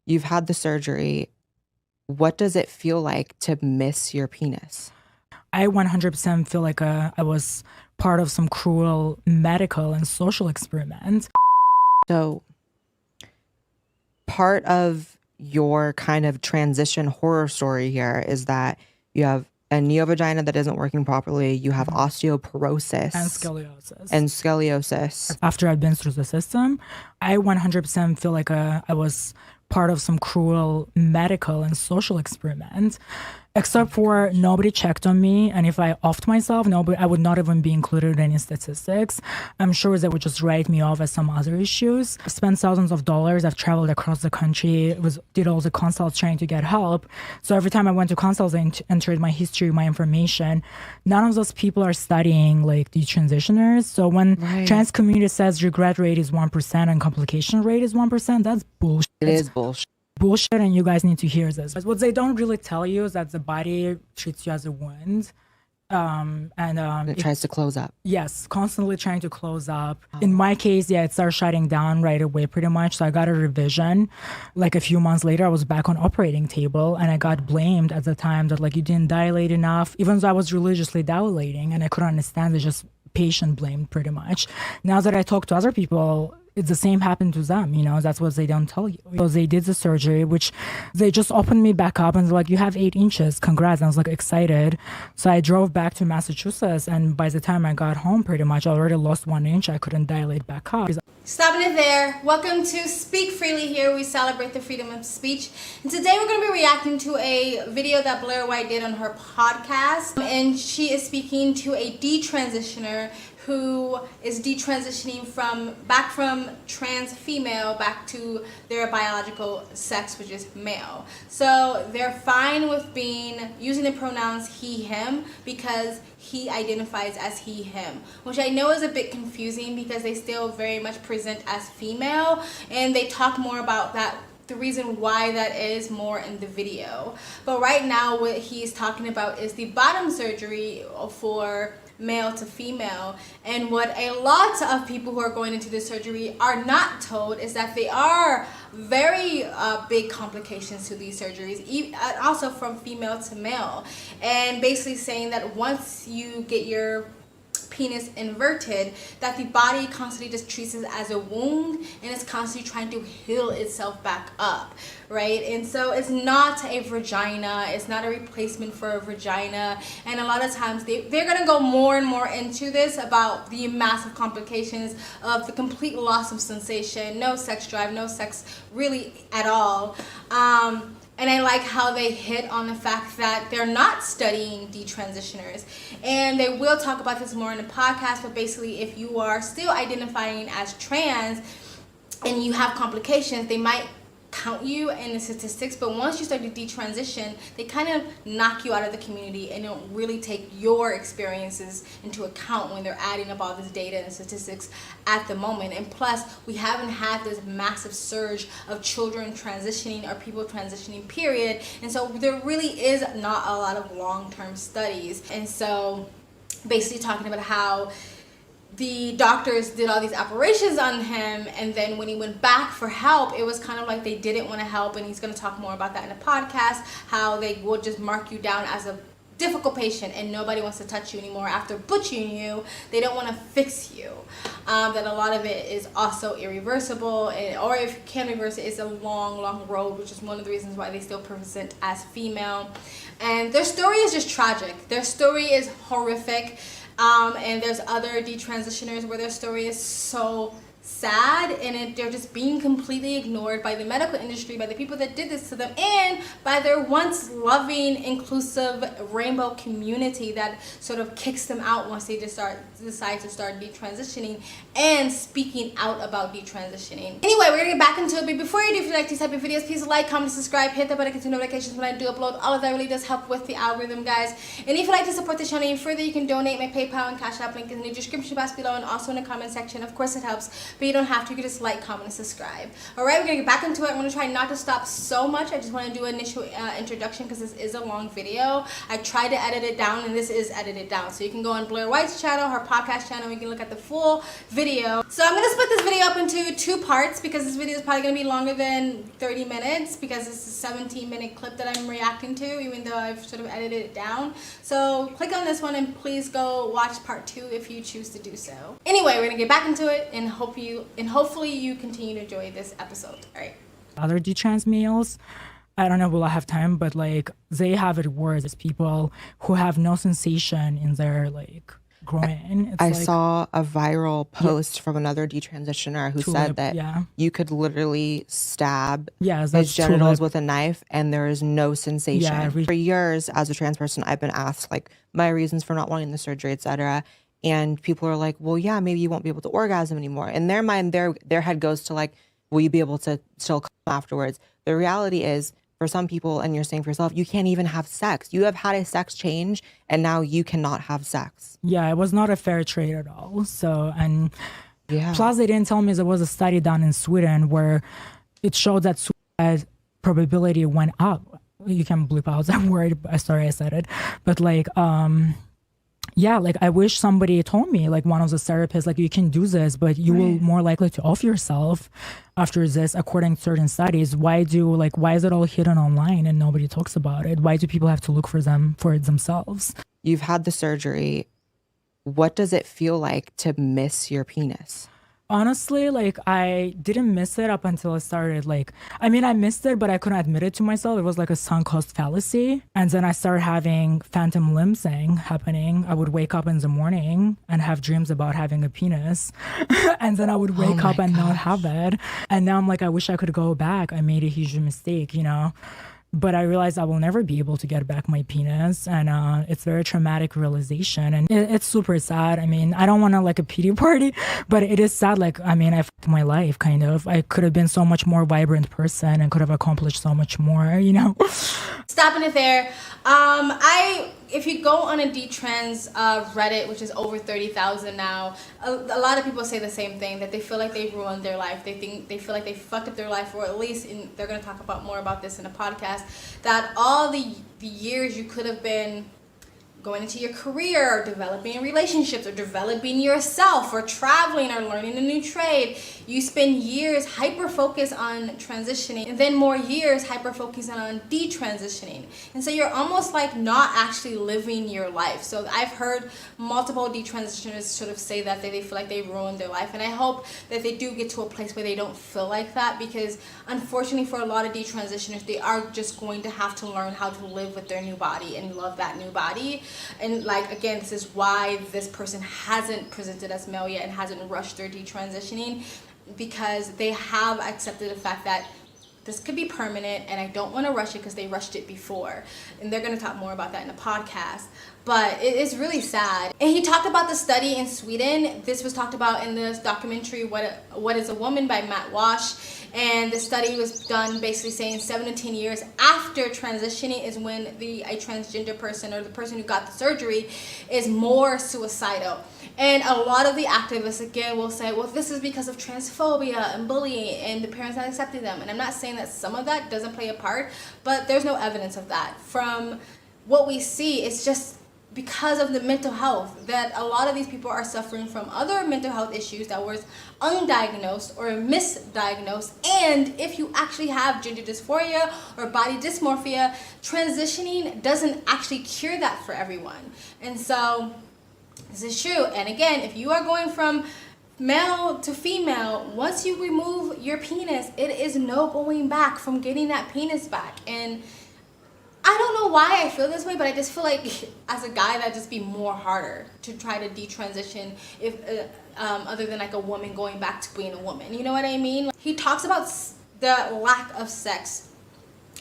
You've had the surgery. What does it feel like to miss your penis? I 100% feel like I was part of some cruel medical and social experiment. So part of your kind of transition horror story here is that you have a neovagina that isn't working properly. You have osteoporosis And scoliosis. scoliosis. After I've been through the system, I 100% feel like I was part of some cruel medical and social experiment. Except for nobody checked on me, and if I offed myself, I would not even be included in any statistics. I'm sure they would just write me off as some other issues. I've spent thousands of dollars. I've traveled across the country, did all the consults trying to get help. So every time I went to consults, I entered my history, my information. None of those people are studying like detransitioners. So when trans community says regret rate is 1% and complication rate is 1%, that's bullshit. It is bullshit. And you guys need to hear this. What they don't really tell you is that the body treats you as a wound. It tries to close up. Yes, constantly trying to close up. In my case, it started shutting down right away pretty much. So I got a revision. Like a few months later, I was back on operating table and I got blamed at the time that like you didn't dilate enough, even though I was religiously dilating and I couldn't understand it, just patient blamed pretty much. Now that I talk to other people, it's the same happened to them, that's what they don't tell you. So they did the surgery, which they just opened me back up and they're like, you have 8 inches, congrats. And I was like excited. So I drove back to Massachusetts and by the time I got home pretty much I already lost 1 inch. I couldn't dilate back up. Stopping it there. Welcome to Speak Freely. Here we celebrate the freedom of speech. And today we're going to be reacting to a video that Blaire White did on her podcast. And she is speaking to a detransitioner who is detransitioning back from trans female back to their biological sex, which is male. So they're fine with using the pronouns he, him, because he identifies as he, him, which I know is a bit confusing because they still very much present as female, and they talk more about that, the reason why that is more in the video. But right now what he's talking about is the bottom surgery for male to female, and what a lot of people who are going into this surgery are not told is that they are very big complications to these surgeries, also from female to male, and basically saying that once you get your penis inverted, that the body constantly just treats it as a wound and it's constantly trying to heal itself back up, right? And so it's not a vagina, it's not a replacement for a vagina, and a lot of times they're gonna go more and more into this about the massive complications of the complete loss of sensation, no sex drive, no sex really at all. And I like how they hit on the fact that they're not studying detransitioners. And they will talk about this more in the podcast, but basically if you are still identifying as trans and you have complications, they might count you in the statistics, but once you start to detransition, they kind of knock you out of the community and don't really take your experiences into account when they're adding up all this data and statistics at the moment. And plus, we haven't had this massive surge of children transitioning or people transitioning, period. And so there really is not a lot of long-term studies. And so basically talking about how the doctors did all these operations on him, and then when he went back for help, it was kind of like they didn't want to help, and he's going to talk more about that in the podcast, how they will just mark you down as a difficult patient and nobody wants to touch you anymore after butchering you. They don't want to fix you. That a lot of it is also irreversible, or if you can reverse it, it's a long road, which is one of the reasons why they still present as female. And their story is just tragic. Their story is horrific. And there's other detransitioners where their story is so sad, and they're just being completely ignored by the medical industry, by the people that did this to them, and by their once loving, inclusive rainbow community that sort of kicks them out once they decide to start detransitioning and speaking out about detransitioning. Anyway, we're gonna get back into it, but before you do, if you like these type of videos, please like, comment, subscribe, hit the button, get notifications when I do upload. All of that really does help with the algorithm, guys. And if you'd like to support the channel even further, you can donate. My PayPal and Cash App link is in the description box below and also in the comment section. Of course, it helps. but you don't have to. You can just like, comment, and subscribe. All right, we're gonna get back into it. I'm gonna try not to stop so much. I just want to do an initial introduction because this is a long video. I tried to edit it down, and this is edited down. So you can go on Blaire White's channel, her podcast channel. You can look at the full video. So I'm gonna split this video up into 2 parts because this video is probably gonna be longer than 30 minutes because it's a 17-minute clip that I'm reacting to, even though I've sort of edited it down. So click on this one and please go watch part 2 if you choose to do so. Anyway, we're gonna get back into it and hopefully you continue to enjoy this episode. All right. Other detrans males, I don't know will I have time, but like they have it worse. It's people who have no sensation in their like groin. I saw a viral post from another detransitioner who said that you could literally stab his genitals with a knife and there is no sensation. For years as a trans person, I've been asked like my reasons for not wanting the surgery, etc. And people are like, well, yeah, maybe you won't be able to orgasm anymore. In their mind, their head goes to like, will you be able to still come afterwards? The reality is, for some people, and you're saying for yourself, you can't even have sex. You have had a sex change, and now you cannot have sex. Yeah, it was not a fair trade at all. So, and plus they didn't tell me there was a study done in Sweden where it showed that suicide probability went up. You can bleep out that word. Sorry, I said it. But like, like I wish somebody told me, like one of the therapists, like you can do this, but you will more likely to off yourself after this, according to certain studies. Why is it all hidden online and nobody talks about it? Why do people have to look for it themselves? You've had the surgery. What does it feel like to miss your penis? Honestly, like I didn't miss it up until I started I missed it, but I couldn't admit it to myself. It was like a sunk cost fallacy. And then I started having phantom limb thing happening. I would wake up in the morning and have dreams about having a penis. And then I would wake up and not have it. And now I'm like, I wish I could go back. I made a huge mistake, But I realized I will never be able to get back my penis. And it's a very traumatic realization. And it's super sad. I mean, I don't want to like a pity party, but it is sad. Like, I mean, I fucked my life kind of. I could have been so much more vibrant person and could have accomplished so much more, Stopping it there. If you go on a detrans Reddit, which is over 30,000 now, a lot of people say the same thing, that they feel like they've ruined their life. They feel like they fucked up their life, or at least they're going to talk about more about this in a podcast, that all the years you could have been going into your career or developing relationships or developing yourself or traveling or learning a new trade, you spend years hyper-focused on transitioning and then more years hyper-focusing on detransitioning. And so you're almost like not actually living your life. So I've heard multiple detransitioners sort of say that they feel like they've ruined their life. And I hope that they do get to a place where they don't feel like that, because unfortunately for a lot of detransitioners, they are just going to have to learn how to live with their new body and love that new body. And like, again, this is why this person hasn't presented as male yet and hasn't rushed their detransitioning, because they have accepted the fact that this could be permanent and I don't want to rush it because they rushed it before. And they're going to talk more about that in the podcast. But it is really sad. And he talked about the study in Sweden. This was talked about in this documentary, What is a Woman by Matt Walsh. And the study was done basically saying 7 to 10 years after transitioning is when a transgender person or the person who got the surgery is more suicidal. And a lot of the activists, again, will say, well, this is because of transphobia and bullying and the parents not accepting them. And I'm not saying that some of that doesn't play a part, but there's no evidence of that. From what we see, it's just because of the mental health, that a lot of these people are suffering from other mental health issues that was undiagnosed or misdiagnosed. And if you actually have gender dysphoria or body dysmorphia, transitioning doesn't actually cure that for everyone. And so this is true. And again, if you are going from male to female, once you remove your penis, it is no going back from getting that penis back. And I don't know why I feel this way, but I just feel like as a guy that'd just be more harder to try to detransition if other than like a woman going back to being a woman. You know what I mean? He talks about the lack of sex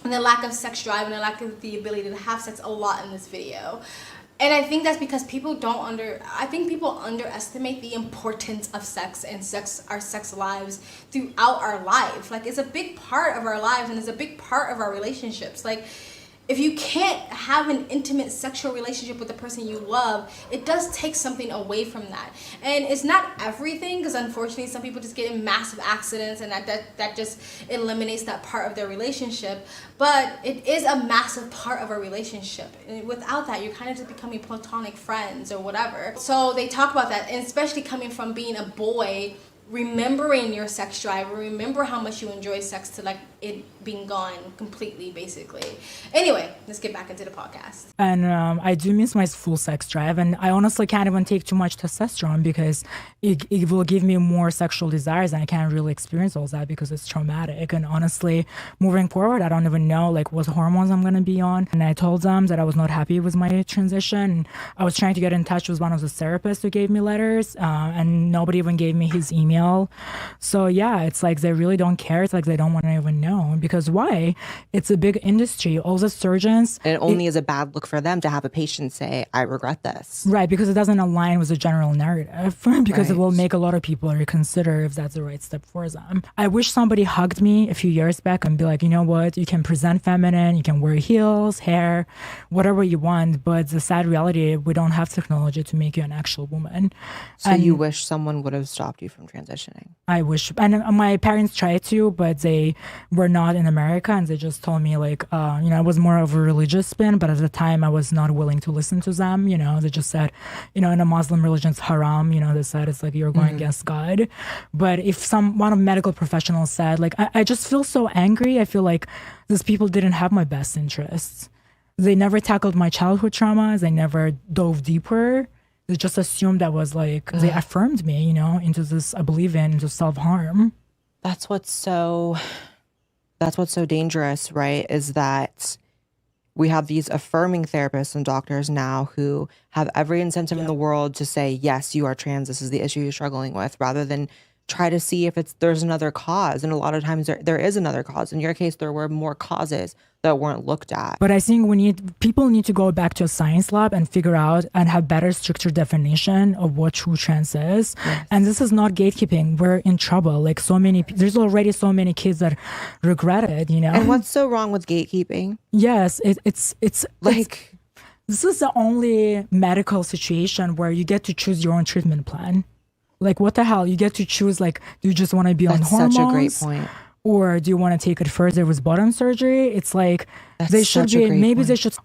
and the lack of sex drive and the lack of the ability to have sex a lot in this video. And I think that's because people underestimate the importance of sex and our sex lives throughout our life. Like, it's a big part of our lives and it's a big part of our relationships. Like, if you can't have an intimate sexual relationship with the person you love, it does take something away from that. And it's not everything, because unfortunately some people just get in massive accidents and that just eliminates that part of their relationship. But it is a massive part of a relationship. And without that, you're kind of just becoming platonic friends or whatever. So they talk about that, and especially coming from being a boy, remembering your sex drive, remember how much you enjoy sex, to like it being gone completely, basically. Anyway, let's get back into the podcast. And I do miss my full sex drive, and I honestly can't even take too much testosterone because it will give me more sexual desires, and I can't really experience all that because it's traumatic. And honestly, moving forward, I don't even know like what hormones I'm gonna be on. And I told them that I was not happy with my transition. I was trying to get in touch with one of the therapists who gave me letters, and nobody even gave me his email. So yeah, it's like they really don't care. It's like they don't want to even know. Because why? It's a big industry. All the surgeons. And it only is a bad look for them to have a patient say, I regret this. Right, because it doesn't align with the general narrative. Because it will make a lot of people reconsider if that's the right step for them. I wish somebody hugged me a few years back and be like, you know what? You can present feminine, you can wear heels, hair, whatever you want. But the sad reality, we don't have technology to make you an actual woman. So you wish someone would have stopped you from transitioning? I wish. And my parents tried to, but they were not in America, and they just told me like, it was more of a religious spin, but at the time I was not willing to listen to them. They just said, in a Muslim religion it's haram, they said it's like you're going against God. But if one of medical professionals said, like, I just feel so angry. I feel like these people didn't have my best interests. They never tackled my childhood traumas. They never dove deeper. They just assumed that was like, they affirmed me, into this oblivion, into self-harm. That's what's so dangerous, right? Is that we have these affirming therapists and doctors now who have every incentive in the world to say, yes, you are trans, this is the issue you're struggling with, rather than try to see if there's another cause. And a lot of times there is another cause. In your case, there were more causes that weren't looked at. But I think people need to go back to a science lab and figure out and have better stricter definition of what true trans is. Yes. And this is not gatekeeping. We're in trouble. Like there's already so many kids that regret it, And what's so wrong with gatekeeping? Yes, it's like, this is the only medical situation where you get to choose your own treatment plan. Like, what the hell? You get to choose, like, do you just want to be on hormones? That's such a great point. Or do you want to take it further with bottom surgery? It's like, they should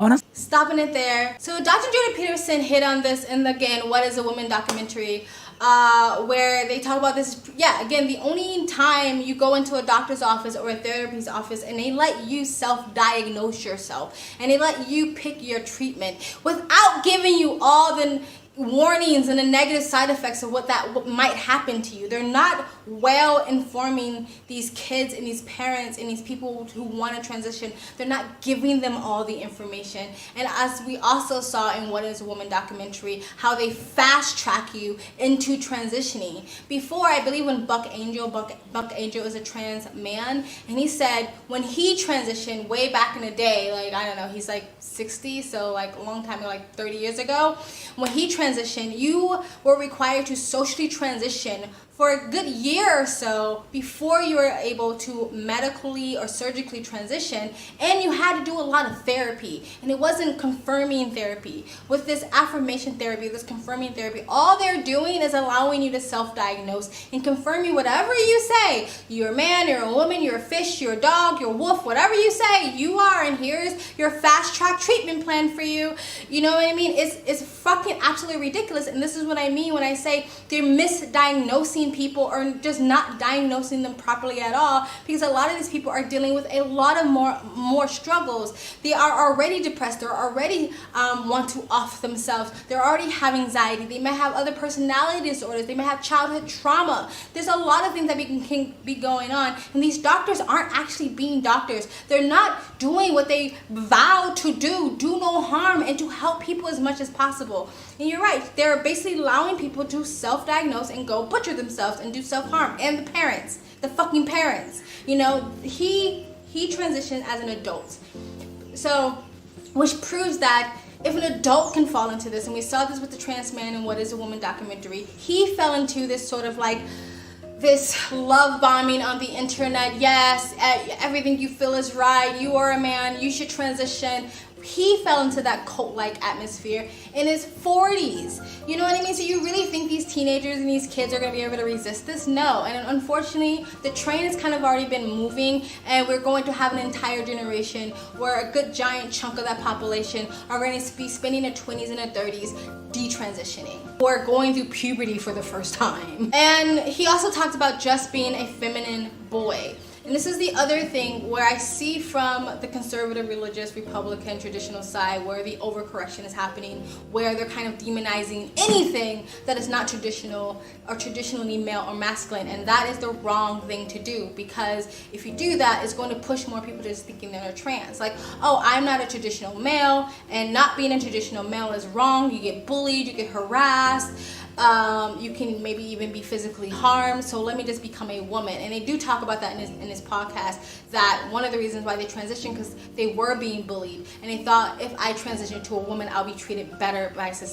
honestly. Stopping it there. So Dr. Jordan Peterson hit on this in again, What is a Woman documentary, where they talk about this. Yeah, again, the only time you go into a doctor's office or a therapist's office and they let you self-diagnose yourself and they let you pick your treatment without giving you all the warnings and the negative side effects of what might happen to you. They're not well informing these kids and these parents and these people who want to transition. They're not giving them all the information. And as we also saw in What is a Woman documentary, how they fast track you into transitioning. Before, I believe when Buck Angel is a trans man, and he said when he transitioned way back in the day, like, I don't know, he's like 60, so like a long time ago, like 30 years ago, when he transitioned, you were required to socially transition for a good year or so before you were able to medically or surgically transition, and you had to do a lot of therapy, and it wasn't confirming therapy. With this affirmation therapy, this confirming therapy, all they're doing is allowing you to self-diagnose and confirming whatever you say. You're a man, you're a woman, you're a fish, you're a dog, you're a wolf, whatever you say, you are, and here's your fast-track treatment plan for you. You know what I mean? It's fucking absolutely ridiculous, and this is what I mean when I say they're misdiagnosing people or just not diagnosing them properly at all, because a lot of these people are dealing with a lot of more struggles. They are already depressed, they're already want to off themselves, they're already have anxiety, they may have other personality disorders, they may have childhood trauma. There's a lot of things that can be going on, and these doctors aren't actually being doctors. They're not doing what they vow to do no harm, and to help people as much as possible. And you're right, they're basically allowing people to self-diagnose and go butcher themselves and do self-harm. And the parents, the fucking parents, he transitioned as an adult. So, which proves that if an adult can fall into this, and we saw this with the trans man in What is a Woman documentary, he fell into this sort of like this love bombing on the internet. Yes, everything you feel is right. You are a man. You should transition. He fell into that cult-like atmosphere in his 40s. You know what I mean? So you really think these teenagers and these kids are going to be able to resist this? No. And unfortunately, the train has kind of already been moving, and we're going to have an entire generation where a good giant chunk of that population are going to be spending their 20s and their 30s detransitioning, or going through puberty for the first time. And he also talked about just being a feminine boy. And this is the other thing where I see from the conservative, religious, Republican, traditional side where the overcorrection is happening, where they're kind of demonizing anything that is not traditional or traditionally male or masculine. And that is the wrong thing to do, because if you do that, it's going to push more people to just thinking that they're trans. Like, oh, I'm not a traditional male, and not being a traditional male is wrong. You get bullied, you get harassed. You can maybe even be physically harmed, so let me just become a woman. And they do talk about that in his podcast, that one of the reasons why they transitioned because they were being bullied, and they thought if I transition to a woman, I'll be treated better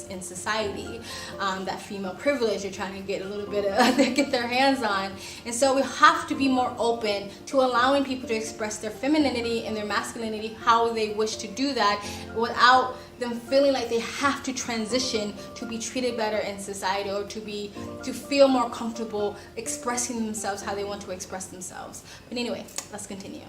in society. That female privilege they're trying to get a little bit of get their hands on. And so we have to be more open to allowing people to express their femininity and their masculinity how they wish to do that, without them feeling like they have to transition to be treated better in society, or to feel more comfortable expressing themselves how they want to express themselves. But anyway, let's continue.